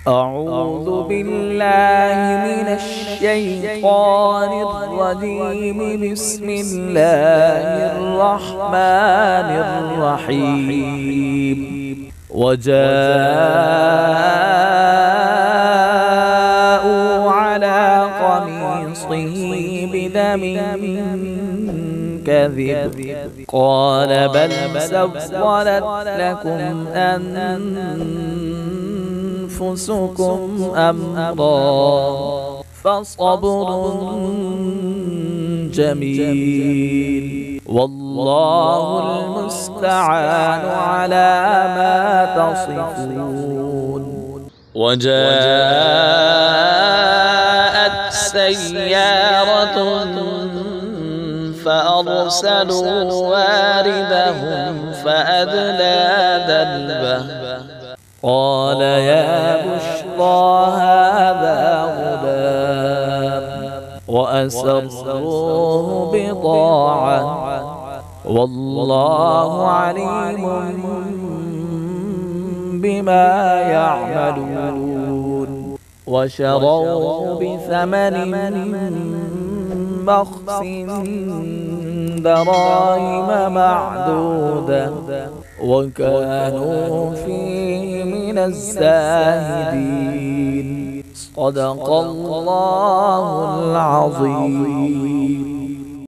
أعوذ بالله من الشيطان الرجيم. بسم الله الرحمن الرحيم. وجاءوا على قميصه بدم كذب قال بل سولت لكم أنفسكم أمرا فصبر جميل والله المستعان على ما تصفون. وجاءت سيارة فأرسلوا واردهم فأدلى دلبه قال يا بشرى هذا غلام وأسروه بضاعة والله عليم بما يعملون. وشروه بثمن بخس دراهم معدودة وكانوا فيه من الزاهدين. صدق الله العظيم.